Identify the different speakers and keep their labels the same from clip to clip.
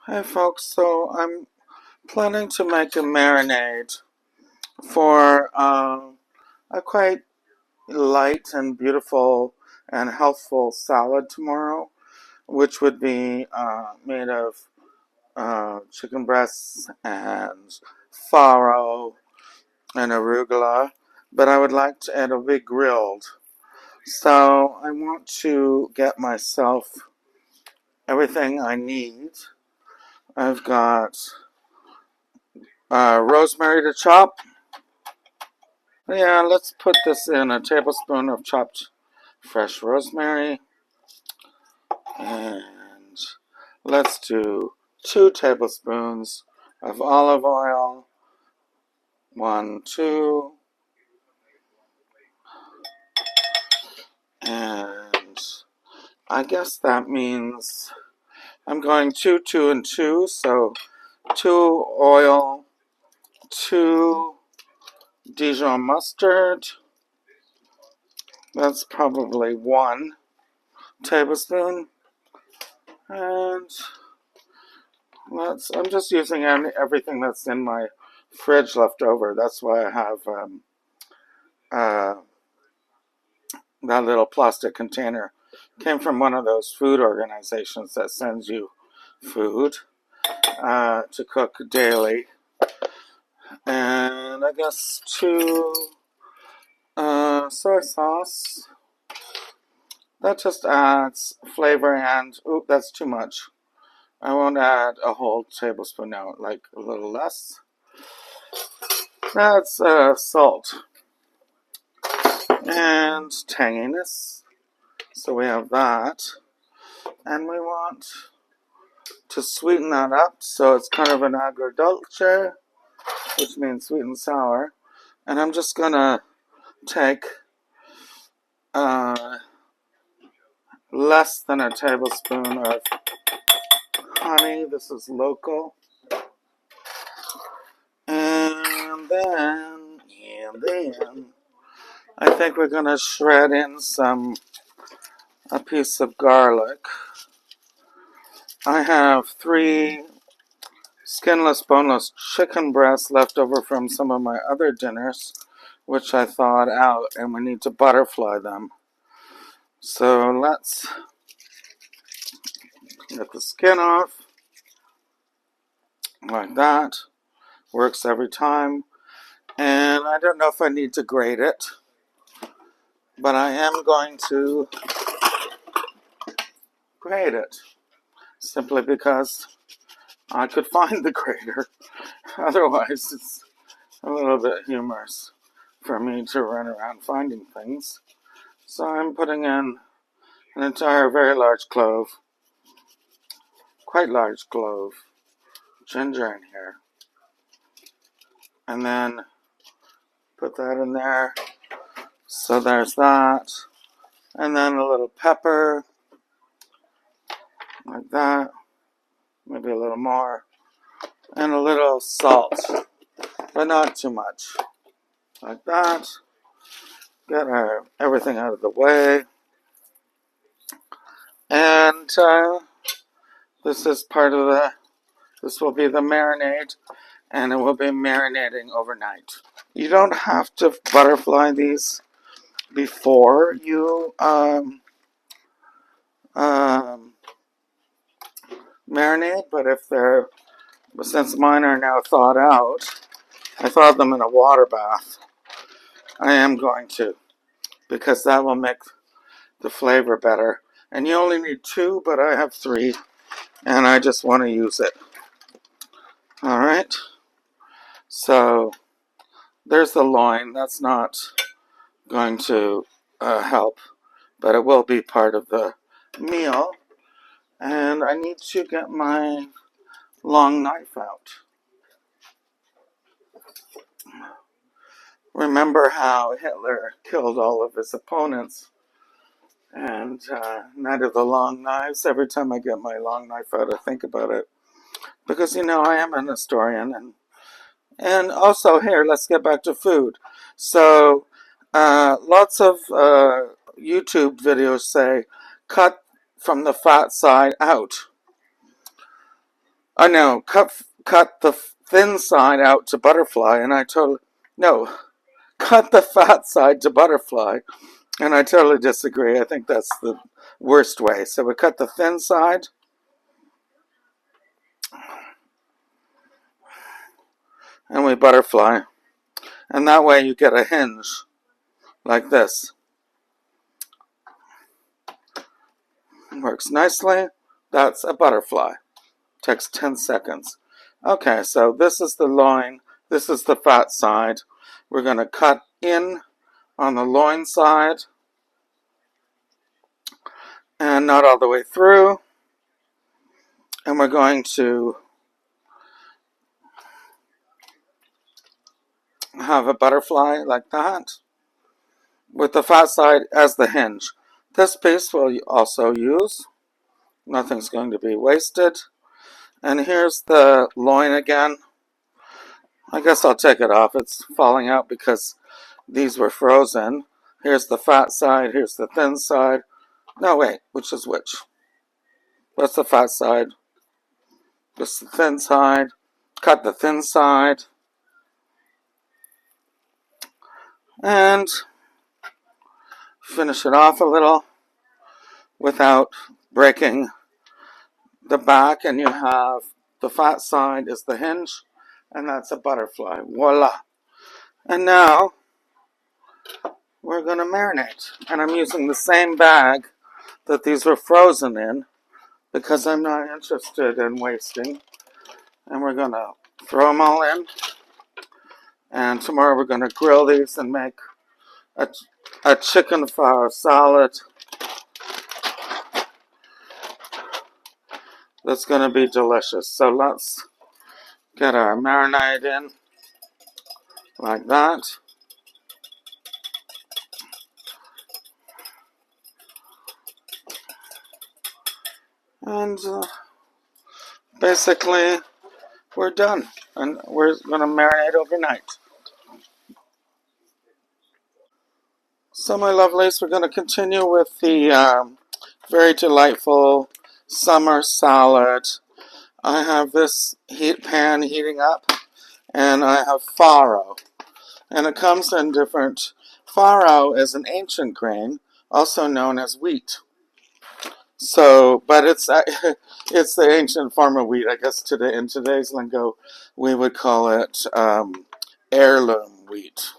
Speaker 1: Hey folks, so I'm planning to make a marinade for a quite light and beautiful and healthful salad tomorrow, which would be made of chicken breasts and farro and arugula, but I would like to add a big grilled. So I want to get myself everything I need. I've got rosemary to chop. Yeah, let's put this in a tablespoon of chopped fresh rosemary. And let's do 2 tablespoons of olive oil. 1, 2. And I guess that means I'm going 2, 2, and 2. So 2 oil, 2 Dijon mustard. That's probably 1 tablespoon. And I'm just using everything that's in my fridge left over. That's why I have uh, that little plastic container. Came from one of those food organizations that sends you food to cook daily. And I guess 2 soy sauce. That just adds flavor and, oop, that's too much. I won't add a whole tablespoon now, like a little less. That's salt and tanginess. So we have that. And we want to sweeten that up so it's kind of an agrodolce, which means sweet and sour. And I'm just going to take less than a tablespoon of honey. This is local. And then I think we're going to shred in a piece of garlic. I have 3 skinless, boneless chicken breasts left over from some of my other dinners, which I thawed out, and we need to butterfly them. So let's get the skin off, like that. Works every time. And I don't know if I need to grate it, but I am going to grate it, simply because I could find the grater. Otherwise, it's a little bit humorous for me to run around finding things. So I'm putting in an entire very large clove, quite large clove, ginger in here. And then put that in there. So there's that. And then a little pepper, like that. Maybe a little more. And a little salt, but not too much. Like that. Get everything out of the way. And this is this will be the marinade, and it will be marinating overnight. You don't have to butterfly these before you marinate, but since mine are now thawed out, I thawed them in a water bath. I am going to, because that will make the flavor better. And you only need 2, but I have 3, and I just want to use it. Alright, so there's the loin. That's not going to help, but it will be part of the meal. And I need to get my long knife out. Remember how Hitler killed all of his opponents and knighted the long knives? Every time I get my long knife out, I think about it. Because, I am an historian. And also, here, let's get back to food. So, lots of YouTube videos say, cut from the fat side out. I know, cut the thin side out to butterfly, and I totally, no, cut the fat side to butterfly, and I totally disagree. I think that's the worst way. So we cut the thin side, and we butterfly, and that way you get a hinge, like this. Works nicely. That's a butterfly. Takes 10 seconds. Okay, so this is the loin. This is the fat side. We're going to cut in on the loin side and not all the way through. And we're going to have a butterfly like that with the fat side as the hinge. This piece we'll also use. Nothing's going to be wasted. And here's the loin again. I guess I'll take it off. It's falling out because these were frozen. Here's the fat side. Here's the thin side. No, wait. Which is which? What's the fat side? This is the thin side. Cut the thin side. And finish it off a little without breaking the back. And you have the fat side is the hinge. And that's a butterfly. Voila. And now we're going to marinate. And I'm using the same bag that these were frozen in because I'm not interested in wasting. And we're going to throw them all in. And tomorrow we're going to grill these and make a chicken farro salad that's going to be delicious. So let's get our marinade in like that. And basically we're done. And we're going to marinate overnight. So my lovelies, we're going to continue with the very delightful summer salad. I have this pan heating up, and I have farro. And it comes in different... Farro is an ancient grain, also known as wheat. So, but it's it's the ancient form of wheat. I guess today, in today's lingo, we would call it heirloom wheat.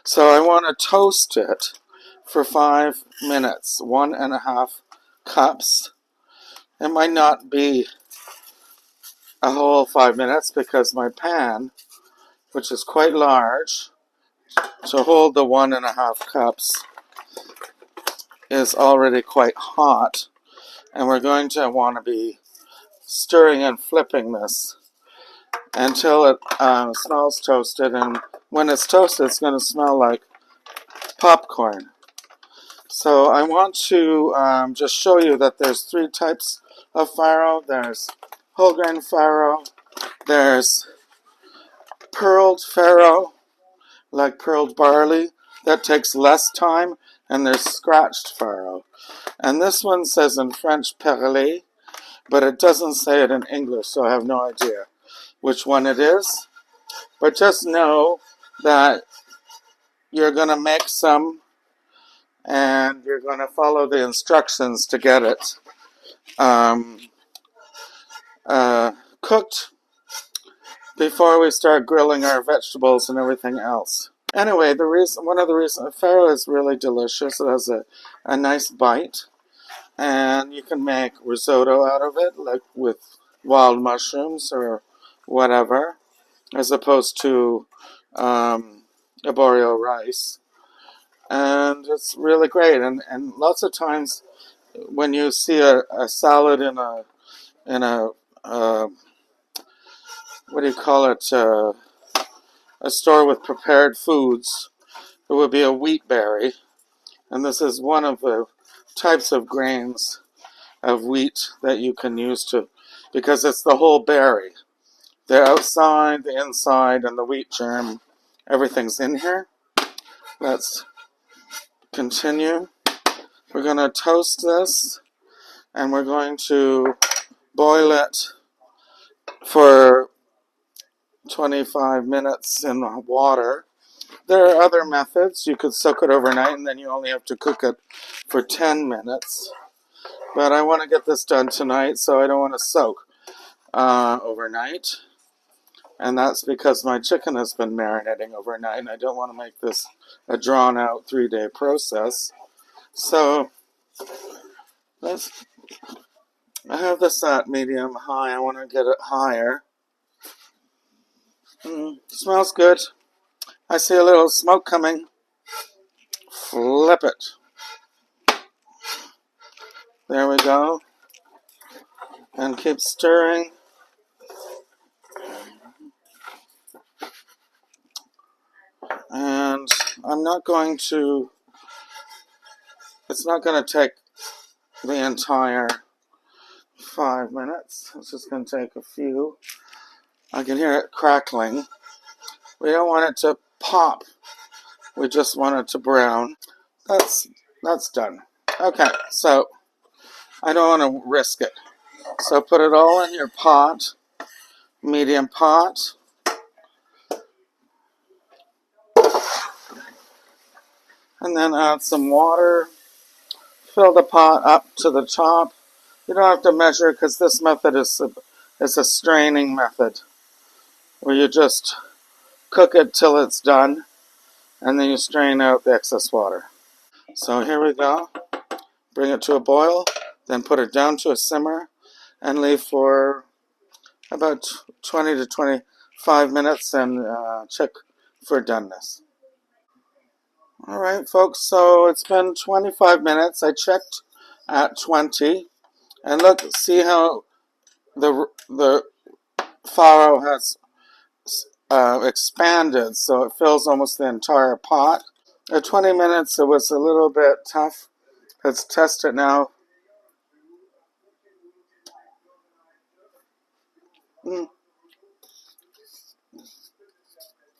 Speaker 1: So I want to toast it for 5 minutes, 1.5 cups. It might not be a whole 5 minutes because my pan, which is quite large, to hold the 1.5 cups, is already quite hot. And we're going to want to be stirring and flipping this until it smells toasted. And when it's toasted, it's going to smell like popcorn. So I want to just show you that there's 3 types of farro. There's whole grain farro. There's pearled farro, like pearled barley. That takes less time. And there's scratched farro. And this one says in French perlé, but it doesn't say it in English, so I have no idea which one it is. But just know that you're going to make some and you're going to follow the instructions to get it cooked before we start grilling our vegetables and everything else. Anyway, one of the reasons farro is really delicious. It has a nice bite, and you can make risotto out of it, like with wild mushrooms or whatever, as opposed to arborio rice. And it's really great. And lots of times when you see a salad in a what do you call it, a store with prepared foods, it would be a wheat berry. And this is one of the types of grains of wheat that you can use to, because it's the whole berry. The outside, the inside, and the wheat germ, everything's in here. Let's continue. We're going to toast this, and we're going to boil it for 25 minutes in water. There are other methods. You could soak it overnight and then you only have to cook it for 10 minutes. But I want to get this done tonight, so I don't want to soak overnight. And that's because my chicken has been marinating overnight, and I don't want to make this a drawn-out 3-day process. So I have this at medium-high. I want to get it higher. Smells good. I see a little smoke coming. Flip it. There we go. And keep stirring. And I'm not going to, it's not going to take the entire 5 minutes. It's just going to take a few. I can hear it crackling. We don't want it to pop. We just want it to brown. That's done. Okay, so I don't want to risk it. So put it all in your pot, medium pot. And then add some water. Fill the pot up to the top. You don't have to measure because this method is a straining method where you just cook it till it's done and then you strain out the excess water. So here we go. Bring it to a boil, then put it down to a simmer and leave for about 20 to 25 minutes and check for doneness. Alright folks, so it's been 25 minutes. I checked at 20 and look, see how the farro has expanded, so it fills almost the entire pot. At 20 minutes it was a little bit tough. Let's test it now.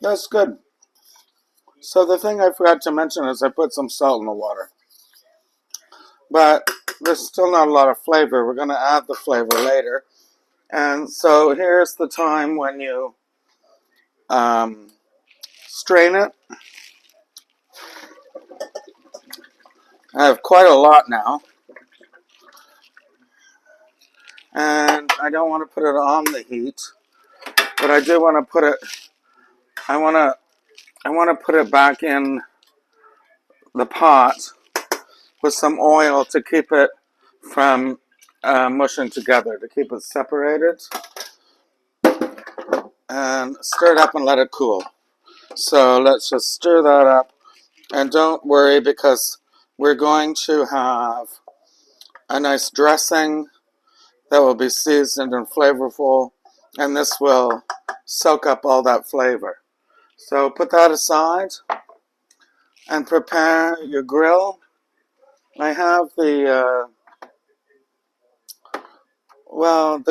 Speaker 1: That's good. So the thing I forgot to mention is I put some salt in the water. But there's still not a lot of flavor. We're going to add the flavor later. And so here's the time when you strain it. I have quite a lot now. And I don't want to put it on the heat. But I do want to put it, I want to put it back in the pot with some oil to keep it from mushing together, to keep it separated. And stir it up and let it cool. So let's just stir that up. And don't worry because we're going to have a nice dressing that will be seasoned and flavorful. And this will soak up all that flavor. So put that aside and prepare your grill. I have the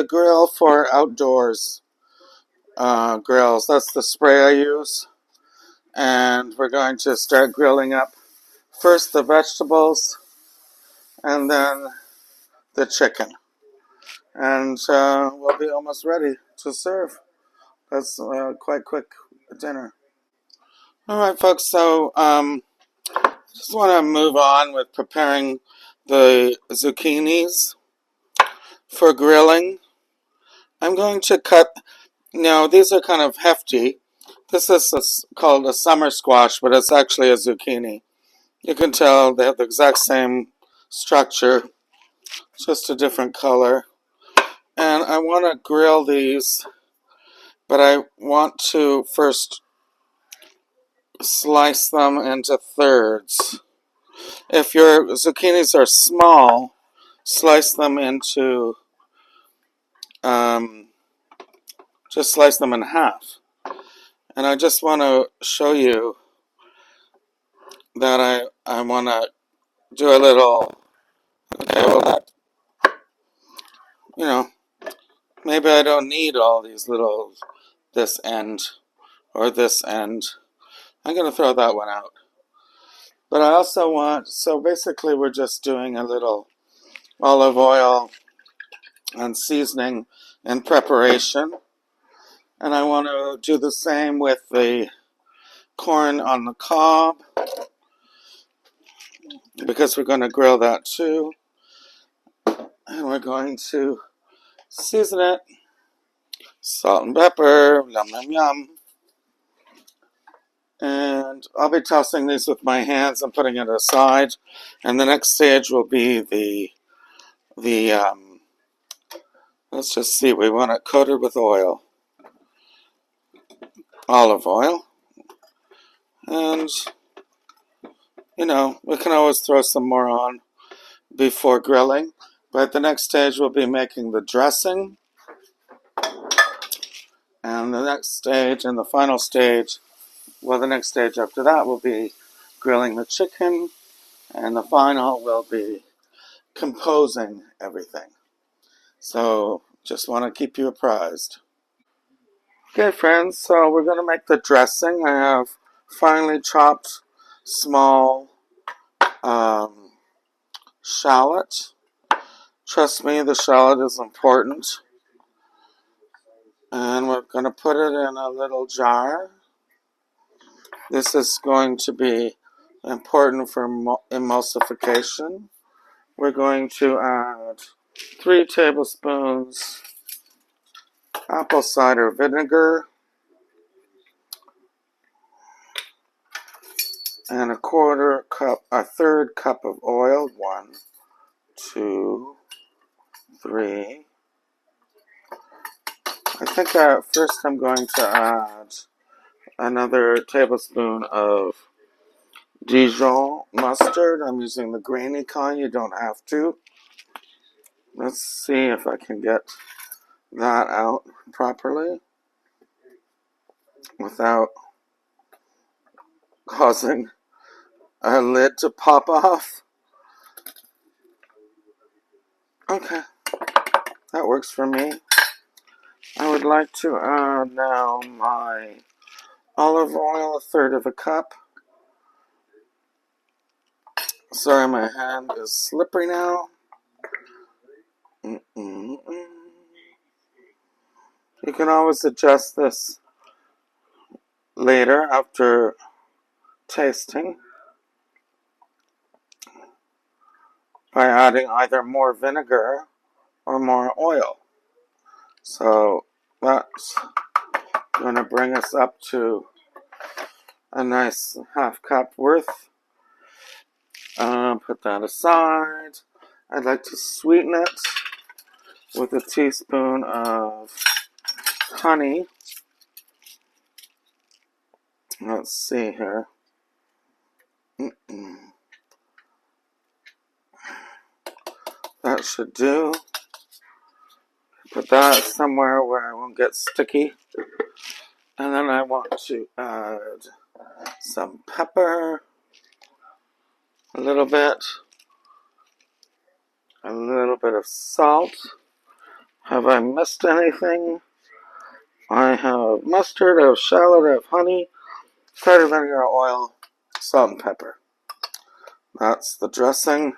Speaker 1: grill for outdoors grills. That's the spray I use. And we're going to start grilling up first the vegetables and then the chicken. And we'll be almost ready to serve. That's quite quick dinner. Alright folks, so just want to move on with preparing the zucchinis for grilling. I'm going to cut, now these are kind of hefty. This is called a summer squash, but it's actually a zucchini. You can tell they have the exact same structure, just a different color. And I want to grill these, but I want to first slice them into thirds. If your zucchinis are small, slice them into, just slice them in half. And I just want to show you that I want to do a little, okay, well that, you know, maybe I don't need all these little, this end or this end. I'm going to throw that one out. But I also want, so basically we're just doing a little olive oil and seasoning in preparation. And I want to do the same with the corn on the cob, because we're going to grill that too. And we're going to season it. Salt and pepper, yum yum yum. And I'll be tossing these with my hands and putting it aside. And the next stage will be let's just see, we want it coated with oil. Olive oil. And, we can always throw some more on before grilling. But the next stage will be making the dressing. And the next stage and the final stage, well, the next stage after that will be grilling the chicken. And the final will be composing everything. So just want to keep you apprised. Okay, friends, so we're going to make the dressing. I have finely chopped small shallot. Trust me, the shallot is important. And we're going to put it in a little jar. This is going to be important for emulsification. We're going to add 3 tablespoons apple cider vinegar and a third cup of oil. 1, 2, 3. I think first I'm going to add another tablespoon of Dijon mustard. I'm using the grainy kind. You don't have to. Let's see if I can get that out properly without causing a lid to pop off. Okay, that works for me. I would like to add now my olive oil, 1/3 of a cup. Sorry, my hand is slippery now. You can always adjust this later after tasting by adding either more vinegar or more oil. So that's going to bring us up to a nice 1/2 cup worth. Put that aside. I'd like to sweeten it with a teaspoon of honey. Let's see here. That should do. Put that somewhere where I won't get sticky. And then I want to add some pepper, a little bit of salt. Have I missed anything? I have mustard, I have shallot, I have honey, cider vinegar, oil, salt, and pepper. That's the dressing.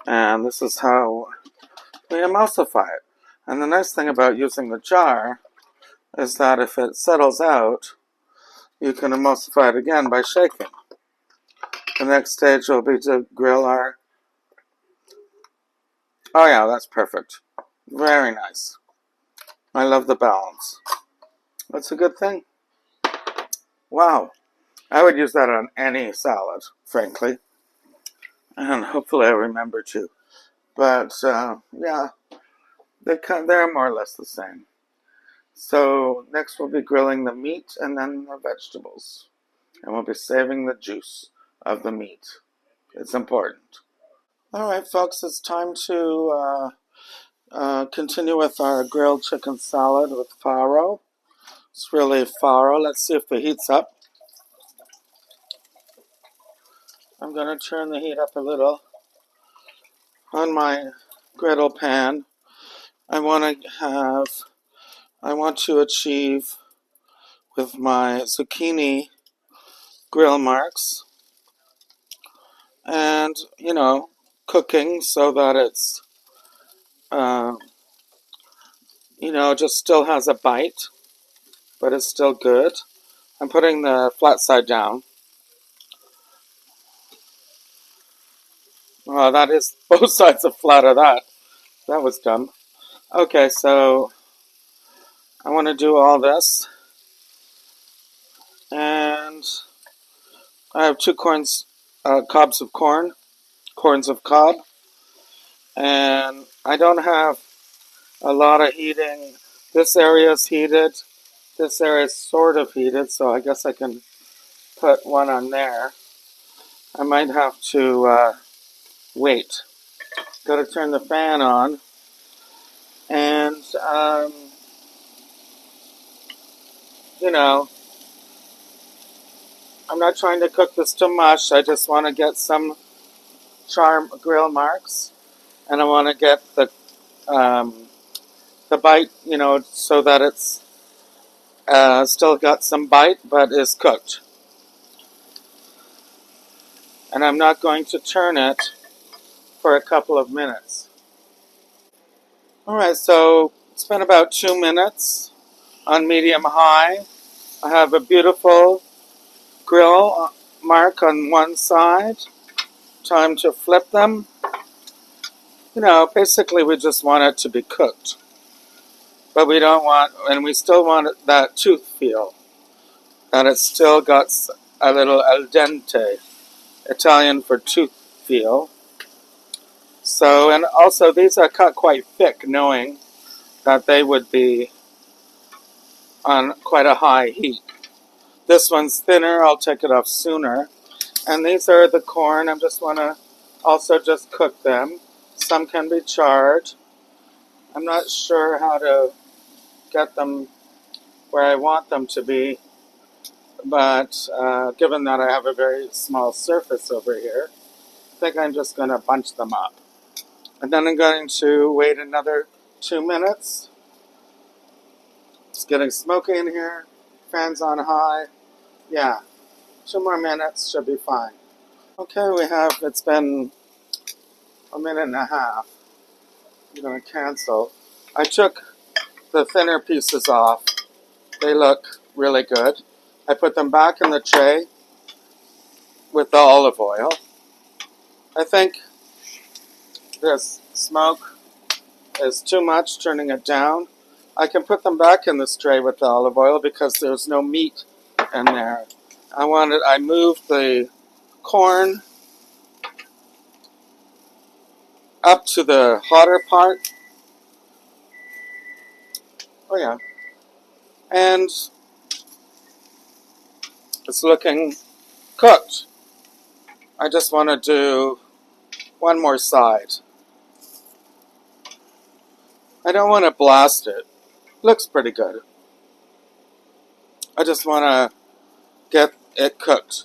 Speaker 1: And this is how we emulsify it. And the nice thing about using the jar is that if it settles out, you can emulsify it again by shaking. The next stage will be to grill our... Oh yeah, that's perfect. Very nice. I love the balance. That's a good thing. Wow. I would use that on any salad, frankly. And hopefully I remember to. But, yeah, they're more or less the same. So next we'll be grilling the meat and then the vegetables. And we'll be saving the juice of the meat. It's important. Alright, folks, it's time to continue with our grilled chicken salad with farro. It's really farro. Let's see if the heat's up. I'm going to turn the heat up a little on my griddle pan. I want to achieve with my zucchini grill marks and, cooking so that it's, just still has a bite, but it's still good. I'm putting the flat side down. Oh, that is both sides are flat of that. That was dumb. Okay, so I want to do all this. And I have 2 cobs of corns of cob. And I don't have a lot of heating. This area is heated. This area is sort of heated, so I guess I can put one on there. I might have to wait. Got to turn the fan on. And, you know, I'm not trying to cook this too much. I just want to get some grill marks. And I want to get the bite, so that it's still got some bite, but is cooked. And I'm not going to turn it for a couple of minutes. Alright, so it's been about 2 minutes on medium high. I have a beautiful grill mark on one side. Time to flip them. Basically we just want it to be cooked. But we don't want, and we still want that tooth feel. That it's still got a little al dente, Italian for tooth feel. So, and also these are cut quite thick, knowing that they would be on quite a high heat. This one's thinner, I'll take it off sooner. And these are the corn, I just want to also just cook them. Some can be charred. I'm not sure how to get them where I want them to be, but given that I have a very small surface over here, I think I'm just going to bunch them up. And then I'm going to wait another 2 minutes. It's getting smoky in here. Fans on high. Yeah, 2 more minutes should be fine. Okay, it's been a minute and a half. I'm going to cancel. I took the thinner pieces off. They look really good. I put them back in the tray with the olive oil. I think this smoke is too much, turning it down. I can put them back in this tray with the olive oil because there's no meat in there. I moved the corn up to the hotter part. Oh yeah. And it's looking cooked. I just want to do one more side. I don't want to blast it. Looks pretty good. I just want to get it cooked.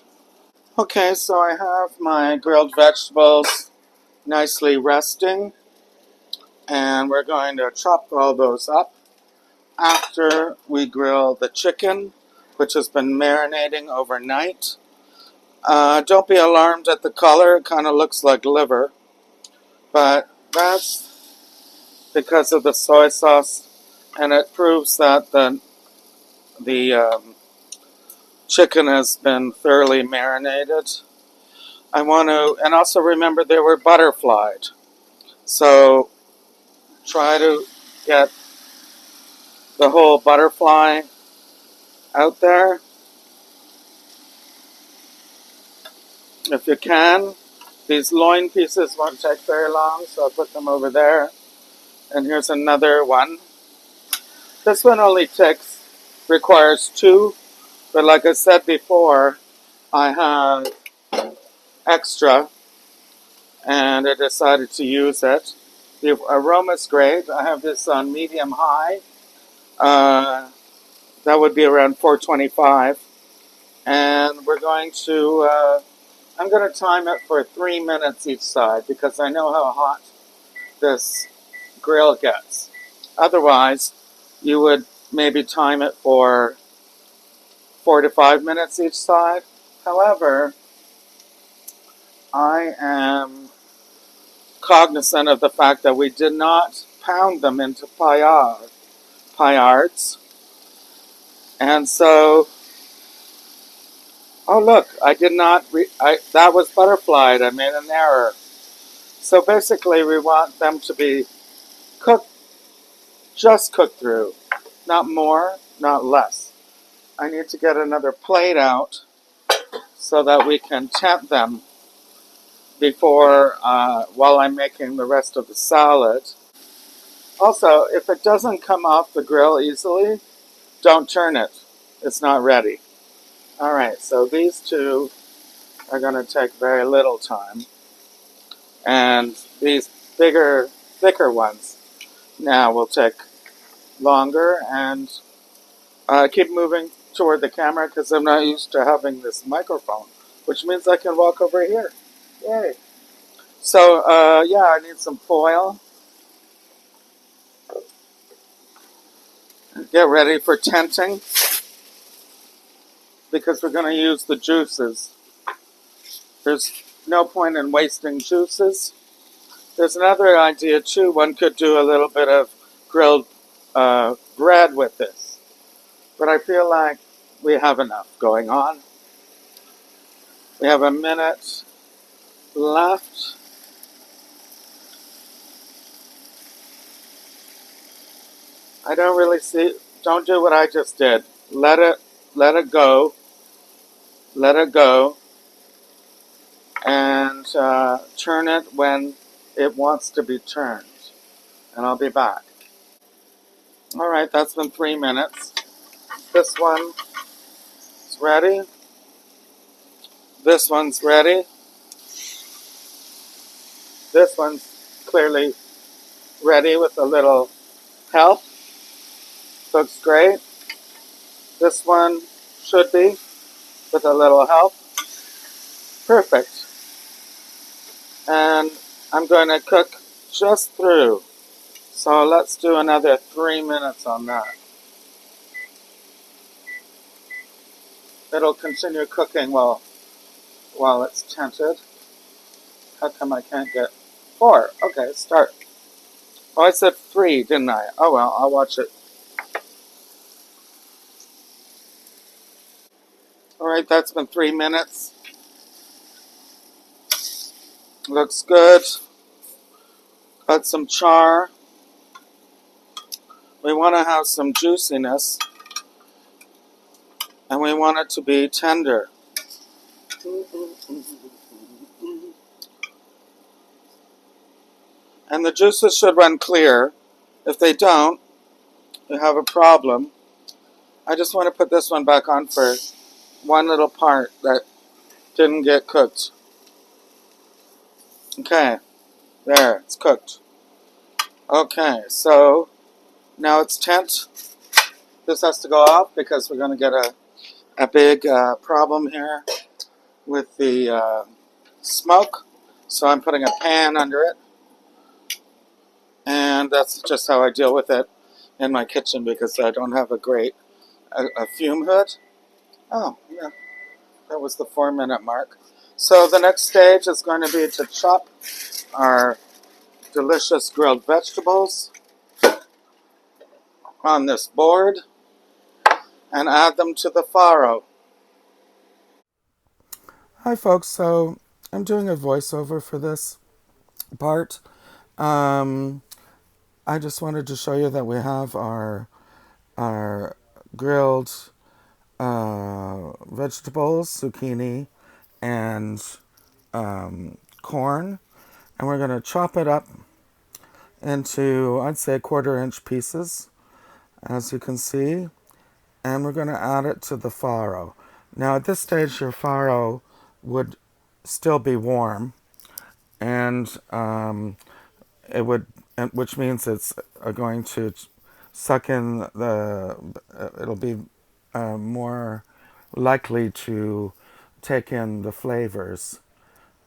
Speaker 1: Okay, so I have my grilled vegetables nicely resting. And we're going to chop all those up after we grill the chicken, which has been marinating overnight. Don't be alarmed at the color. It kind of looks like liver. But that's because of the soy sauce, and it proves that the chicken has been thoroughly marinated. And also remember they were butterflied. So try to get the whole butterfly out there if you can. These loin pieces won't take very long, so I'll put them over there. And here's another one. This one only requires 2, but like I said before, I have extra, and I decided to use it. The aroma's great. I have this on medium high. That would be around 425. And we're going to, I'm going to time it for 3 minutes each side because I know how hot this grill gets. Otherwise, you would maybe time it for 4 to 5 minutes each side. However, I am cognizant of the fact that we did not pound them into paillard. paillards. And so, oh look, I did not, that was butterflied. I made an error. So basically we want them to be cooked, just cooked through. Not more, not less. I need to get another plate out so that we can temp them before, while I'm making the rest of the salad. Also, if it doesn't come off the grill easily, don't turn it. It's not ready. Alright, so these two are going to take very little time. And these bigger, thicker ones now will take longer. And keep moving toward the camera because I'm not used to having this microphone, which means I can walk over here. Yay. So, yeah, I need some foil. Get ready for tenting because we're going to use the juices. There's no point in wasting juices. There's another idea too. One could do a little bit of grilled bread with this. But I feel like we have enough going on. We have a minute left. I don't really see, don't do what I just did. Let it go. Let it go. And turn it when it wants to be turned. And I'll be back. Alright, that's been 3 minutes. This one is ready. This one's ready. This one's clearly ready with a little help. Looks great. This one should be with a little help. Perfect. And I'm going to cook just through. So let's do another 3 minutes on that. It'll continue cooking while it's tented. How come I can't get 4? Okay, start. Oh, I said 3, didn't I? Oh well, I'll watch it. Alright, that's been 3 minutes. Looks good. Got some char. We want to have some juiciness. And we want it to be tender. And the juices should run clear. If they don't, you have a problem. I just want to put this one back on for one little part that didn't get cooked. Okay, there, it's cooked. Okay, so now it's tent. This has to go off because we're going to get a big problem here with the smoke. So I'm putting a pan under it. And that's just how I deal with it in my kitchen because I don't have a great fume hood. Oh, yeah, that was the 4-minute mark. So the next stage is going to be to chop our delicious grilled vegetables on this board and add them to the farro. Hi folks, so I'm doing a voiceover for this part. I just wanted to show you that we have our grilled vegetables, zucchini, and corn, and we're going to chop it up into, I'd say, 1/4-inch pieces, as you can see, and we're going to add it to the farro. Now, at this stage, your farro would still be warm, and it would, which means it's going to suck in it'll be more likely to take in the flavors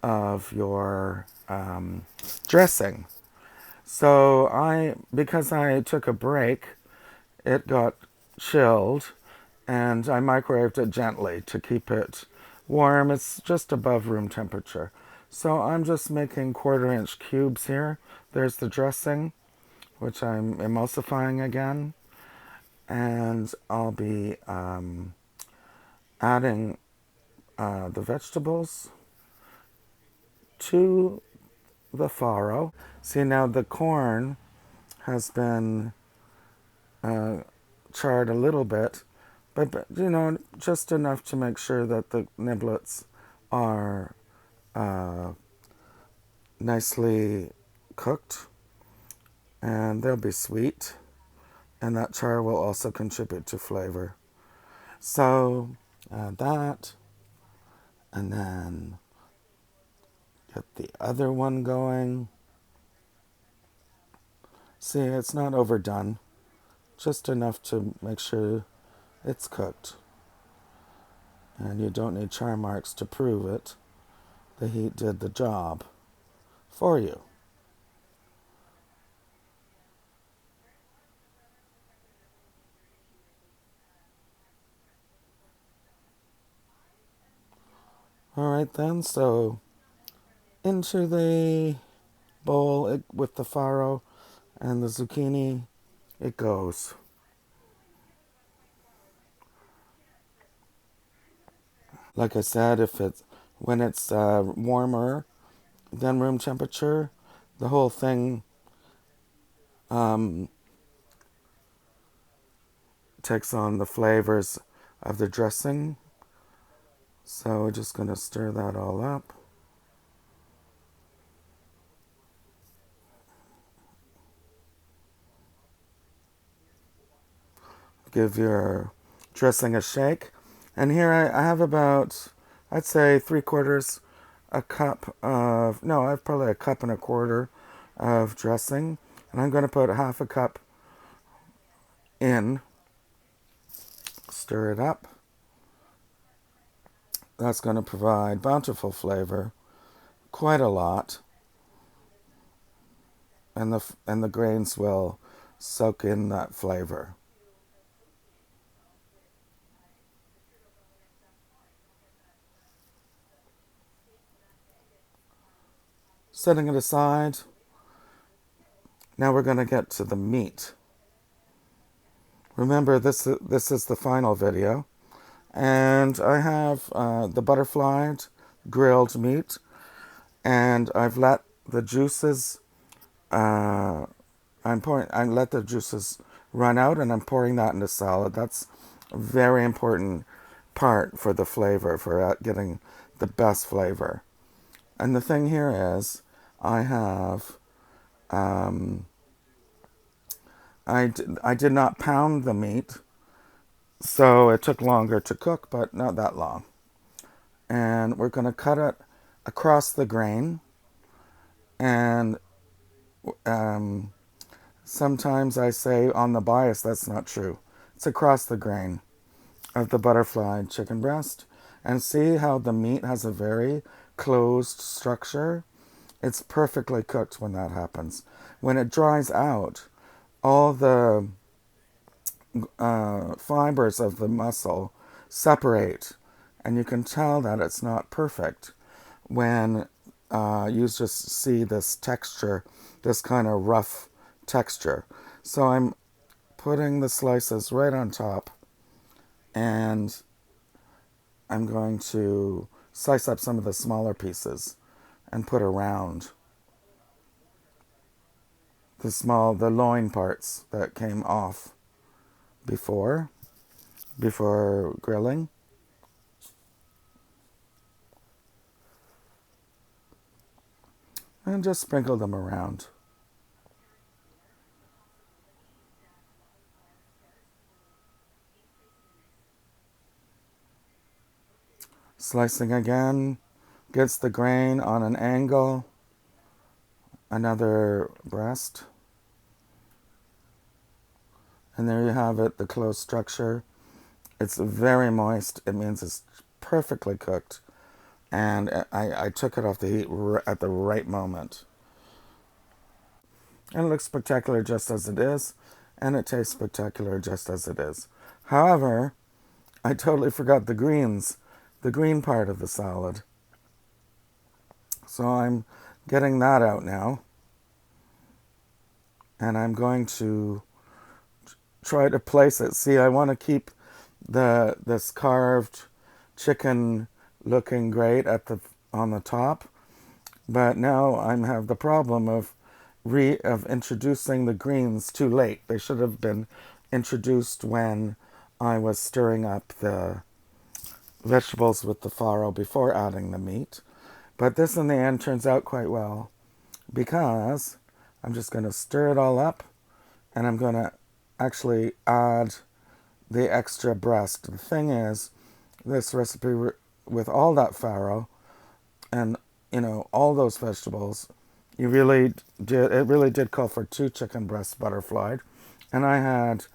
Speaker 1: of your dressing. So because I took a break, it got chilled, and I microwaved it gently to keep it warm. It's just above room temperature. So I'm just making 1/4-inch cubes here. There's the dressing, which I'm emulsifying again. and I'll be adding the vegetables to the farro. See, now the corn has been charred a little bit, but just enough to make sure that the niblets are nicely cooked, and they'll be sweet, and that char will also contribute to flavor. So add that, and then get the other one going. See, it's not overdone, just enough to make sure it's cooked. And you don't need char marks to prove it. The heat did the job for you. All right then, so into the bowl with the farro and the zucchini, it goes. Like I said, when it's warmer than room temperature, the whole thing takes on the flavors of the dressing. So we're just gonna stir that all up. Give your dressing a shake. And here I have about, I'd say 3/4 a cup of, no, I have probably a cup and a quarter of dressing. And I'm going to put half a cup in, stir it up. That's going to provide bountiful flavor, quite a lot. And the grains will soak in that flavor. Setting it aside, now we're going to get to the meat. Remember, this is the final video. And I have the butterflied grilled meat, and I've let the juices, I let the juices run out, and I'm pouring that in the salad. That's a very important part for the flavor, for getting the best flavor. And the thing here is, I have, I did not pound the meat, so it took longer to cook, but not that long. And we're going to cut it across the grain. And sometimes I say on the bias, that's not true. It's across the grain of the butterfly chicken breast. And see how the meat has a very closed structure? It's perfectly cooked when that happens. When it dries out, all the fibers of the muscle separate, and you can tell that it's not perfect when you just see this texture, this kind of rough texture. So I'm putting the slices right on top, and I'm going to slice up some of the smaller pieces and put around the loin parts that came off before grilling. And just sprinkle them around. Slicing again gets the grain on an angle. Another breast. And there you have it, the closed structure. It's very moist. It means it's perfectly cooked. And I took it off the heat at the right moment. And it looks spectacular just as it is. And it tastes spectacular just as it is. However, I totally forgot the greens, the green part of the salad. So I'm getting that out now. And I'm going to try to place it. See, I want to keep this carved chicken looking great at the on the top, but now I have the problem of introducing the greens too late. They should have been introduced when I was stirring up the vegetables with the farro before adding the meat. But this in the end turns out quite well because I'm just going to stir it all up and I'm going to actually add the extra breast. The thing is, this recipe with all that farro and all those vegetables, it really did call for 2 chicken breasts butterflied, and I had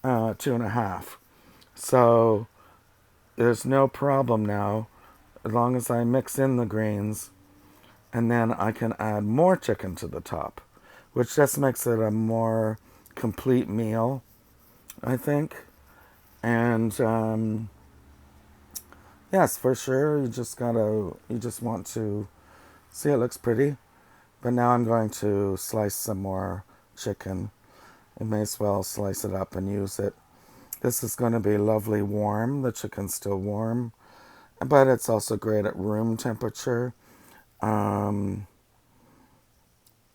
Speaker 1: 2.5. So there's no problem now as long as I mix in the greens, and then I can add more chicken to the top, which just makes it a more complete meal, I think. And yes, for sure, you just want to see it looks pretty. But now I'm going to slice some more chicken. I may as well slice it up and use it. This is going to be lovely warm. The chicken's still warm, but it's also great at room temperature. Um,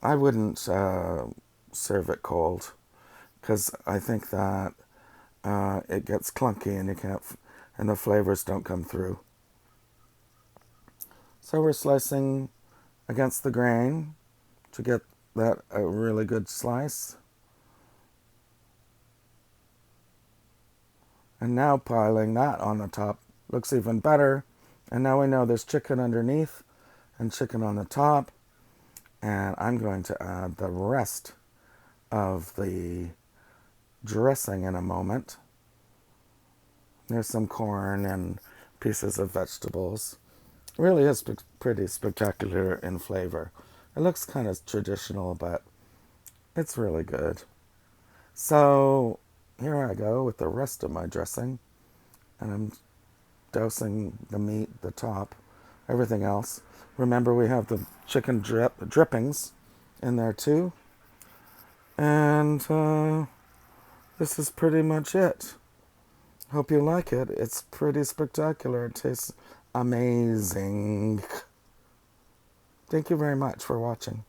Speaker 1: I wouldn't serve it cold because I think that it gets clunky and and the flavors don't come through. So we're slicing against the grain to get that a really good slice. And now piling that on the top looks even better. And now we know there's chicken underneath and chicken on the top. And I'm going to add the rest of the dressing in a moment. There's some corn and pieces of vegetables. It really is pretty spectacular in flavor. It looks kind of traditional, but it's really good. So here I go with the rest of my dressing. And I'm dousing the meat, the top, everything else. Remember, we have the chicken drippings in there too. And this is pretty much it. Hope you like it. It's pretty spectacular. It tastes amazing. Thank you very much for watching.